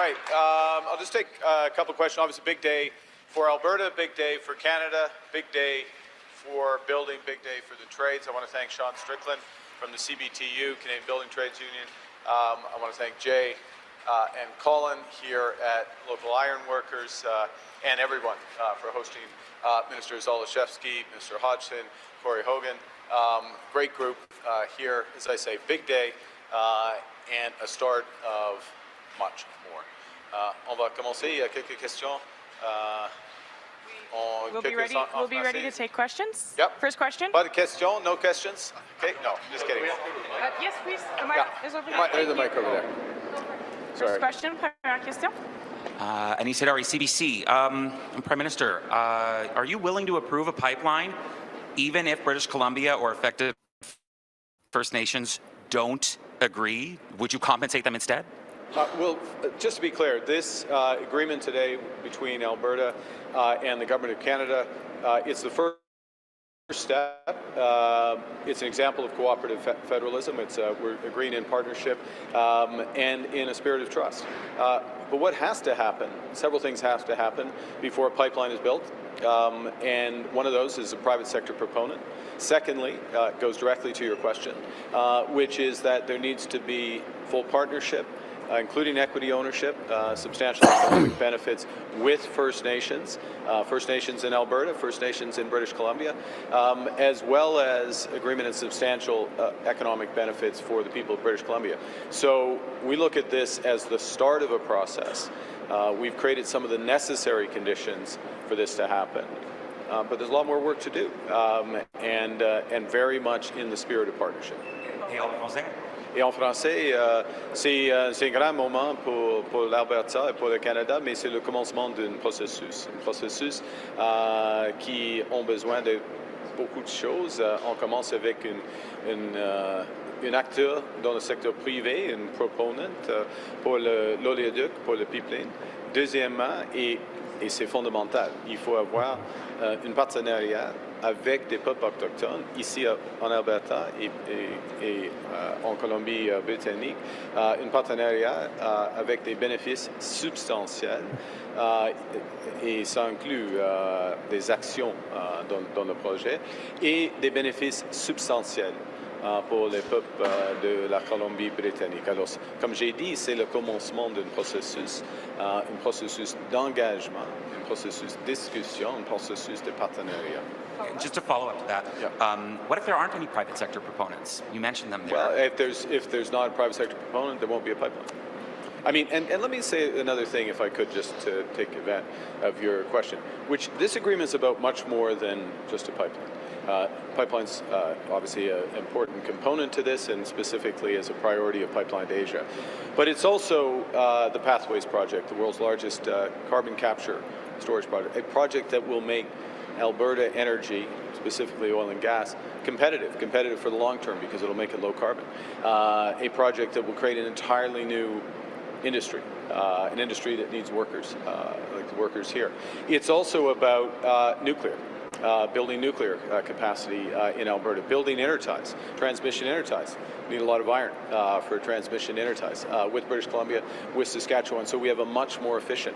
right. I'll just take a couple of questions. Obviously, big day for Alberta, big day for Canada, big day for building, big day for the trades. I want to thank Sean Strickland from the CBTU, Canadian Building Trades Union. I want to thank Jay and Colin here at Local Iron Workers and everyone for hosting Minister Zaleszewski, Minister Hodgson, Corey Hogan. Great group here, as I say, big day and a start of much more. On va commencer. Quelques questions. We'll be ready to take questions. Yep. First question. Pas de questions? No questions? Okay, no, just kidding. Yes, please. The mic is over there. There's the mic over there. First question, première question. Anis Hidari, CBC. Prime Minister, are you willing to approve a pipeline even if British Columbia or affected First Nations don't agree? Would you compensate them instead? Well, just to be clear, this agreement today between Alberta and the Government of Canada, it's the first step. It's an example of cooperative federalism. It's we're agreeing in partnership and in a spirit of trust. But what has to happen, several things have to happen before a pipeline is built. And one of those is a private sector proponent. Secondly, it goes directly to your question, which is that there needs to be full partnership, including equity ownership, substantial economic benefits with First Nations in Alberta, First Nations in British Columbia, as well as agreement and substantial economic benefits for the people of British Columbia. So we look at this as the start of a process. We've created some of the necessary conditions for this to happen. But there's a lot more work to do, and very much in the spirit of partnership. Et en français, c'est un grand moment pour l'Alberta et pour le Canada, mais c'est le commencement d'un processus. Un processus qui ont besoin de beaucoup de choses. On commence avec un acteur dans le secteur privé, un proponent pour l'oléoduc, pour le pipeline. Deuxièmement, et c'est fondamental, il faut avoir un partenariat avec des peuples autochtones ici en Alberta et en Colombie-Britannique, un partenariat avec des bénéfices substantiels et ça inclut des actions dans le projet et des bénéfices substantiels pour les peuples de la Colombie-Britannique. Alors, comme j'ai dit, c'est le commencement d'un processus d'engagement, un processus de discussion, un processus de partenariat. Just to follow up to that, what if there aren't any private sector proponents? You mentioned them there. Well, if there's not a private sector proponent, there won't be a pipeline. I mean, and let me say another thing, if I could, just to take advantage of your question, which this agreement is about much more than just a pipeline. Pipelines, obviously, an important component to this, and specifically as a priority of Pipeline to Asia. But it's also the Pathways Project, the world's largest carbon capture storage project, a project that will make Alberta energy, specifically oil and gas, competitive for the long term because it'll make it low carbon. A project that will create an entirely new industry, an industry that needs workers, like the workers here. It's also about nuclear. Building nuclear capacity in Alberta, building interties, transmission interties. We need a lot of iron for transmission interties with British Columbia, with Saskatchewan. So we have a much more efficient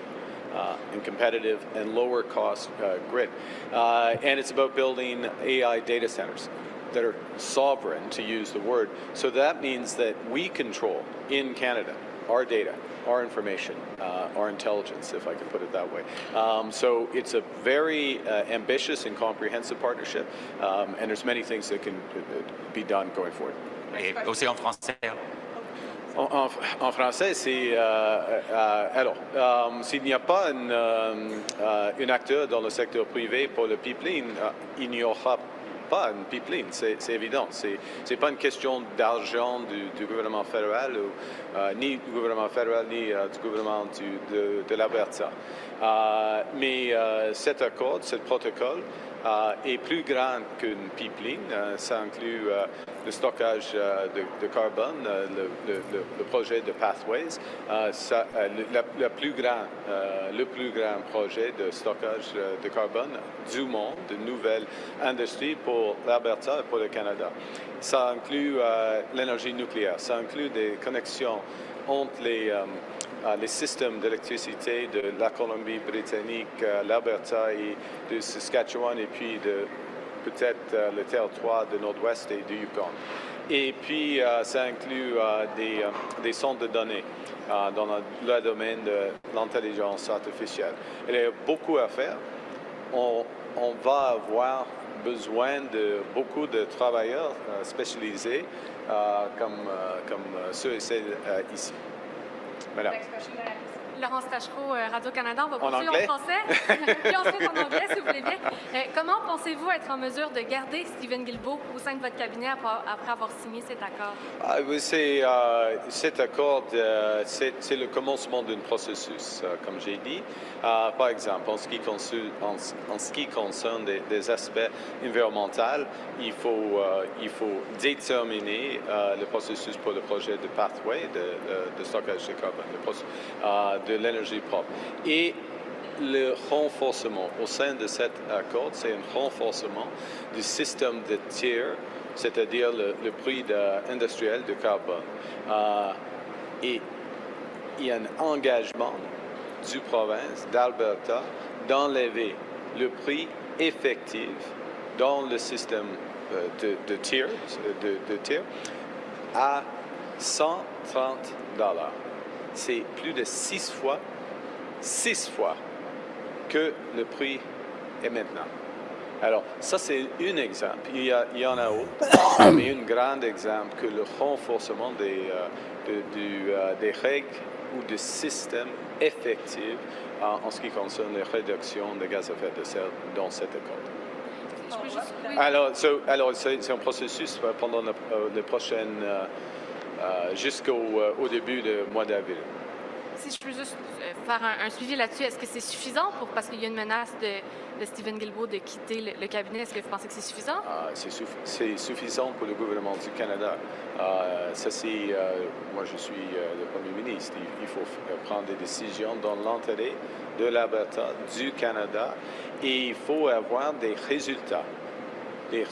and competitive and lower cost grid. And it's about building AI data centers that are sovereign, to use the word. So that means that we control in Canada our data, our information, our intelligence, if I can put it that way. So it's a very ambitious and comprehensive partnership, and there's many things that can be done going forward. Et aussi en français. En français, c'est alors, s'il n'y a pas un acteur dans le secteur privé pour le pipeline, il n'y aura pas une pipeline, c'est évident. C'est pas une question d'argent du gouvernement fédéral, ni du gouvernement fédéral, ni du gouvernement de l'Alberta. Mais cet accord, ce protocole est plus grand qu'une pipeline. Ça inclut le stockage de carbone, le projet de Pathways, le plus grand projet de stockage de carbone du monde, de nouvelle industrie pour l'Alberta et pour le Canada. Ça inclut l'énergie nucléaire, ça inclut des connexions entre les systèmes d'électricité de la Colombie-Britannique, l'Alberta et de Saskatchewan, et puis de peut-être le territoire de Nord-Ouest et du Yukon. Et puis, ça inclut des centres de données dans le domaine de l'intelligence artificielle. Il y a beaucoup à faire. On va avoir besoin de beaucoup de travailleurs spécialisés comme ceux et celles ici. Voilà. Laurence Tachereau, Radio-Canada. On va poursuivre anglais? en français, puis ensuite en anglais, si vous voulez bien. Comment pensez-vous être en mesure de garder Stephen Guilbeault au sein de votre cabinet après avoir signé cet accord? Cet accord, c'est le commencement d'un processus, comme j'ai dit. Par exemple, en ce qui concerne des aspects environnementaux, il faut déterminer le processus pour le projet de Pathway, de stockage de carbone, de l'énergie propre. Et le renforcement au sein de cet accord, c'est un renforcement du système de tiers, c'est-à-dire le prix industriel de carbone. Et il y a un engagement du province d'Alberta d'enlever le prix effectif dans le système de tiers à 130 $. C'est plus de 6 fois que le prix est maintenant. Alors, ça, c'est un exemple. Il y en a autre, mais un grand exemple que le renforcement des règles ou des systèmes effectifs en ce qui concerne la réduction de gaz à effet de serre dans cet accord. Alors, c'est un processus pendant les prochaines jusqu'au début du mois d'avril. Si je peux juste faire un suivi là-dessus, est-ce que c'est suffisant parce qu'il y a une menace de Stephen Guilbeault de quitter le cabinet? Est-ce que vous pensez que c'est suffisant? C'est suffisant pour le gouvernement du Canada. Moi, je suis le Premier ministre. Il faut prendre des décisions dans l'intérêt de l'Alberta, du Canada, et il faut avoir des résultats, des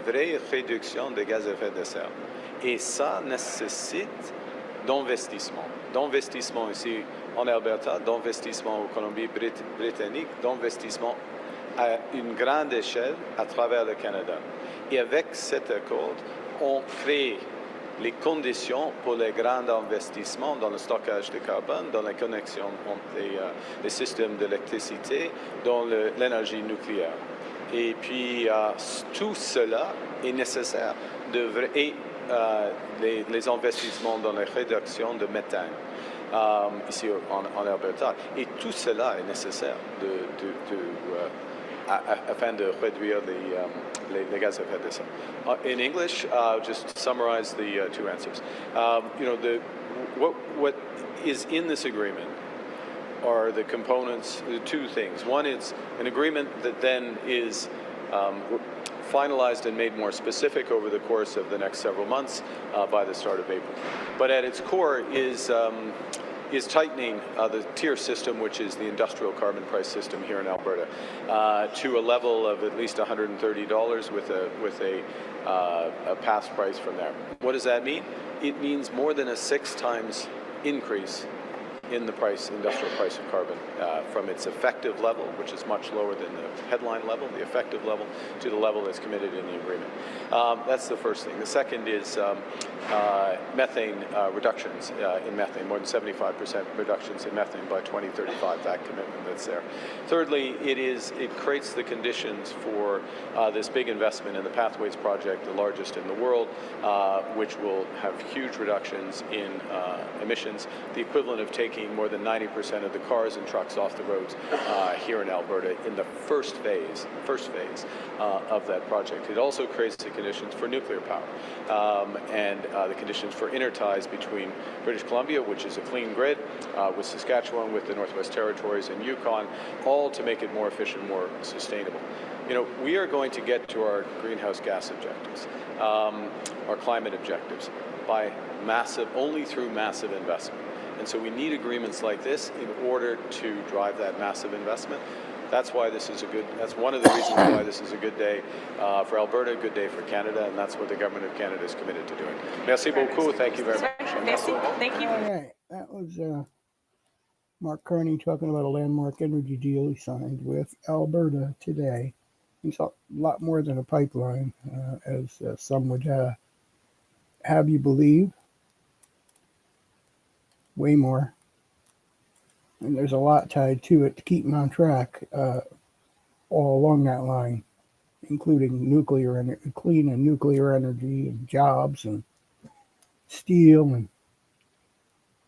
vraies réductions de gaz à effet de serre. Et ça nécessite d'investissement ici en Alberta, d'investissement en Colombie-Britannique, d'investissement à une grande échelle à travers le Canada. Et avec cet accord, on crée les conditions pour les grands investissements dans le stockage de carbone, dans la connexion entre les systèmes d'électricité, dans l'énergie nucléaire. Et puis, tout cela est nécessaire les investissements dans la réduction de méthane ici en Alberta. Et tout cela est nécessaire afin de réduire les gaz à effet de serre. In English, just summarize the two answers. What is in this agreement are the components, the two things. One is an agreement that then is finalized and made more specific over the course of the next several months by the start of April. But at its core is tightening the tier system, which is the industrial carbon price system here in Alberta, to a level of at least $130 with a pass price from there. What does that mean? It means more than a 6 times increase in the industrial price of carbon, from its effective level, which is much lower than the headline level, the effective level, to the level that's committed in the agreement. That's the first thing. The second is methane reductions in methane, more than 75% reductions in methane by 2035, that commitment that's there. Thirdly, it creates the conditions for this big investment in the Pathways project, the largest in the world, which will have huge reductions in emissions, the equivalent of taking more than 90% of the cars and trucks off the roads here in Alberta in the first phase of that project. It also creates the conditions for nuclear power, and the conditions for interties between British Columbia, which is a clean grid, with Saskatchewan, with the Northwest Territories and Yukon, all to make it more efficient, more sustainable. You know, we are going to get to our greenhouse gas objectives, our climate objectives, by only through massive investment. And so we need agreements like this in order to drive that massive investment. That's why this is that's one of the reasons why this is a good day for Alberta, a good day for Canada, and that's what the Government of Canada is committed to doing. Merci beaucoup. Thank you very much. Merci. Thank you. All right, that was Mark Carney talking about a landmark energy deal he signed with Alberta today. It's a lot more than a pipeline, as some would have you believe. Way more. And there's a lot tied to it to keep them on track all along that line, including clean and nuclear energy and jobs and steel and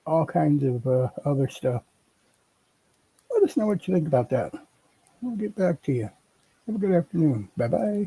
all kinds of other stuff. Let us know what you think about that. We'll get back to you. Have a good afternoon. Bye-bye.